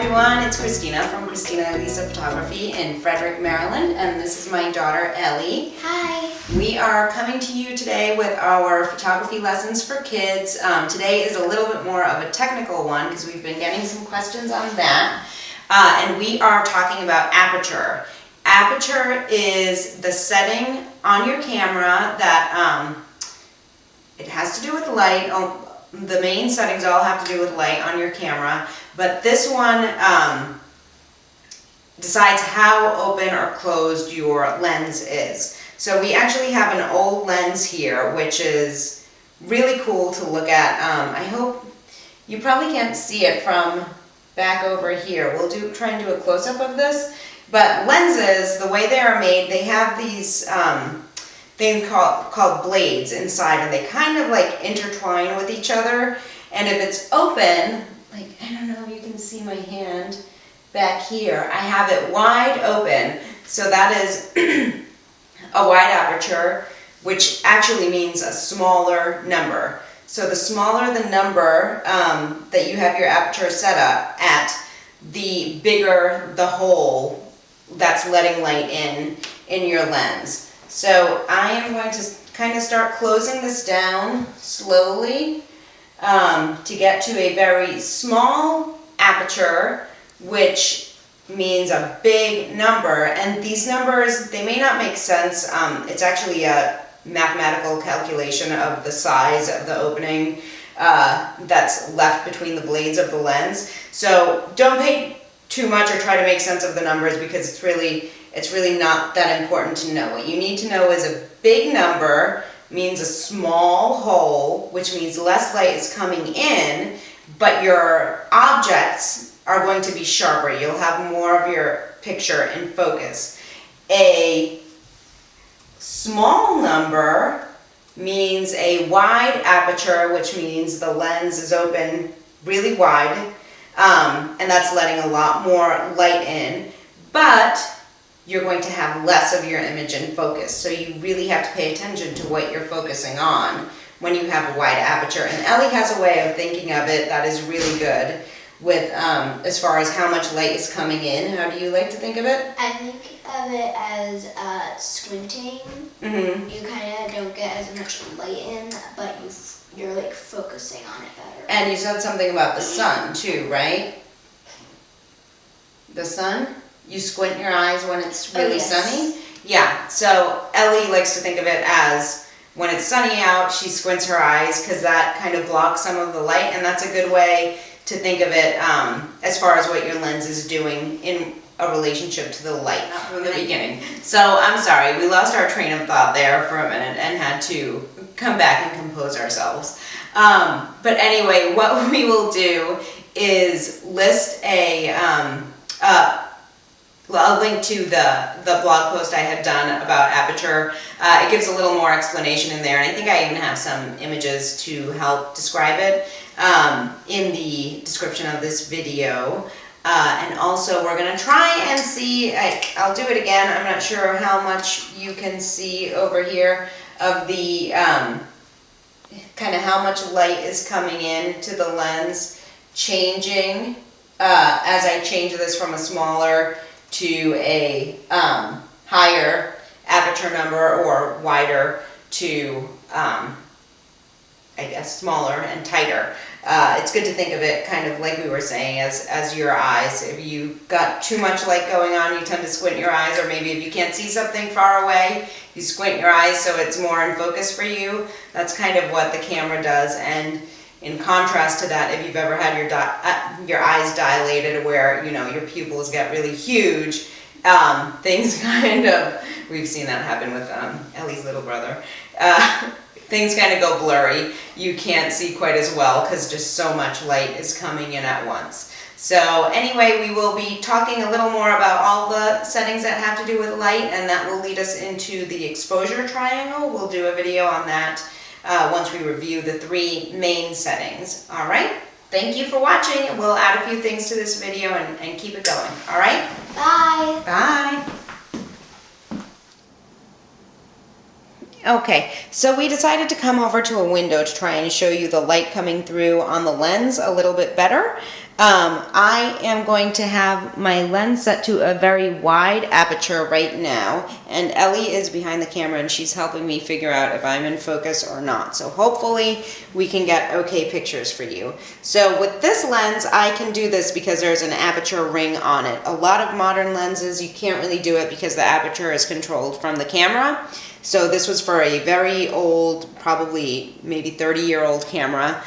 everyone, it's Cristina from Cristina Elisa Photography in Frederick, Maryland, and this is my daughter Ellie. Hi. We are coming to you today with our photography lessons for kids. Today is a little bit more of a technical one because we've been getting some questions on that. And we are talking about aperture. Aperture is the setting on your camera that it has to do with light. The main settings all have to do with light on your camera, but this one decides how open or closed your lens is. So we actually have an old lens here, which is really cool to look at. I hope you probably can't see it from back over here. We'll try and do a close-up of this, but lenses, the way they are made, they have these thing called blades inside, and they kind of like intertwine with each other. And if it's open, like, I don't know if you can see my hand back here, I have it wide open, so that is a wide aperture, which actually means a smaller number. So the smaller the number that you have your aperture set up at, the bigger the hole that's letting light in your lens. So I am going to kind of start closing this down slowly to get to a very small aperture, which means a big number. And these numbers, they may not make sense. It's actually a mathematical calculation of the size of the opening that's left between the blades of the lens. So don't pay too much or try to make sense of the numbers, because it's really not that important to know. What you need to know is a big number means a small hole, which means less light is coming in, but your objects are going to be sharper. You'll have more of your picture in focus. A small number means a wide aperture, which means the lens is open really wide, and that's letting a lot more light in, but you're going to have less of your image in focus. So you really have to pay attention to what you're focusing on when you have a wide aperture. And Ellie has a way of thinking of it that is really good with as far as how much light is coming in. How do you like to think of it? I think of it as squinting. Mm-hmm. You kind of don't get as much light in, but you're like focusing on it better. And you said something about the sun too, right? The sun? You squint your eyes when it's really sunny? Yeah, so Ellie likes to think of it as when it's sunny out, she squints her eyes because that kind of blocks some of the light, and that's a good way to think of it as far as what your lens is doing in a relationship to the light from the beginning. So I'm sorry, we lost our train of thought there for a minute and had to come back and compose ourselves. But anyway, what we will do is list I'll link to the blog post I had done about aperture. It gives a little more explanation in there, and I think I even have some images to help describe it in the description of this video. And also we're going to try and see, I'll do it again, I'm not sure how much you can see over here of the kind of how much light is coming in to the lens changing as I change this from a smaller to a higher aperture number, or wider to, I guess, smaller and tighter. It's good to think of it kind of like we were saying as your eyes. If you've got too much light going on, you tend to squint your eyes, or maybe if you can't see something far away, you squint your eyes so it's more in focus for you. That's kind of what the camera does. And in contrast to that, if you've ever had your eyes dilated where, you know, your pupils get really huge, things kind of, we've seen that happen with Ellie's little brother, things kind of go blurry. You can't see quite as well because just so much light is coming in at once. So anyway, we will be talking a little more about all the settings that have to do with light, and that will lead us into the exposure triangle. We'll do a video on that once we review the 3 main settings. All right, thank you for watching. We'll add a few things to this video and keep it going. All right? Bye. Bye. Okay, so we decided to come over to a window to try and show you the light coming through on the lens a little bit better. I am going to have my lens set to a very wide aperture right now, and Ellie is behind the camera and she's helping me figure out if I'm in focus or not. So hopefully we can get okay pictures for you. So with this lens, I can do this because there's an aperture ring on it. A lot of modern lenses, you can't really do it because the aperture is controlled from the camera. So this was for a very old, probably maybe 30-year-old camera,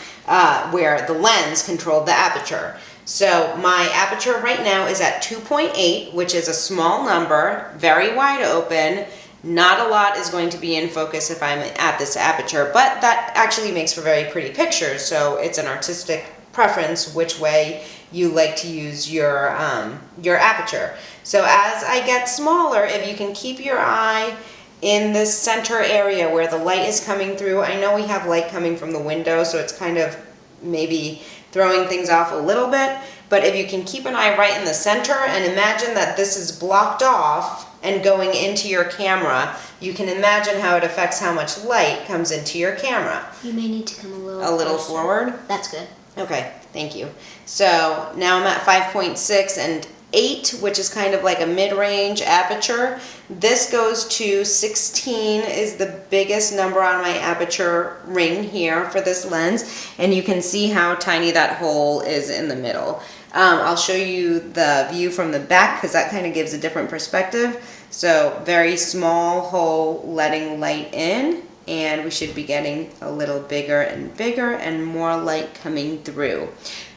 where the lens controlled the aperture. So my aperture right now is at 2.8, which is a small number, very wide open. Not a lot is going to be in focus if I'm at this aperture, but that actually makes for very pretty pictures. So it's an artistic preference which way you like to use your aperture. So as I get smaller, if you can keep your eye in this center area where the light is coming through. I know we have light coming from the window, so it's kind of maybe throwing things off a little bit, but if you can keep an eye right in the center and imagine that this is blocked off and going into your camera, you can imagine how it affects how much light comes into your camera. You may need to come a little closer. Forward? That's good. Okay, thank you. So now I'm at 5.6 and 8, which is kind of like a mid-range aperture. This goes to 16 is the biggest number on my aperture ring here for this lens, and you can see how tiny that hole is in the middle. I'll show you the view from the back because that kind of gives a different perspective. So very small hole letting light in, and we should be getting a little bigger and more light coming through.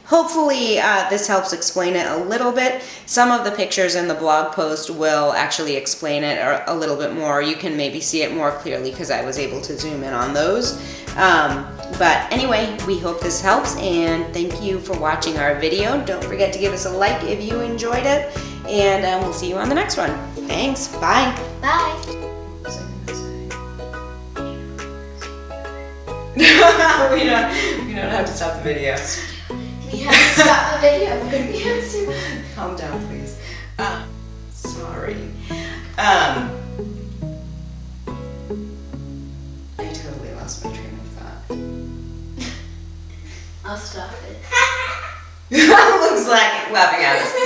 Hopefully this helps explain it a little bit. Some of the pictures in the blog post will actually explain it a little bit more. You can maybe see it more clearly because I was able to zoom in on those. But anyway, we hope this helps, and thank you for watching our video. Don't forget to give us a like if you enjoyed it, and we'll see you on the next one. Thanks, bye. Bye. we don't have to stop the video. We have to stop the video. We're going to be here soon. Calm down, please. Sorry. I totally lost my train of thought. I'll stop it. Looks like laughing at us.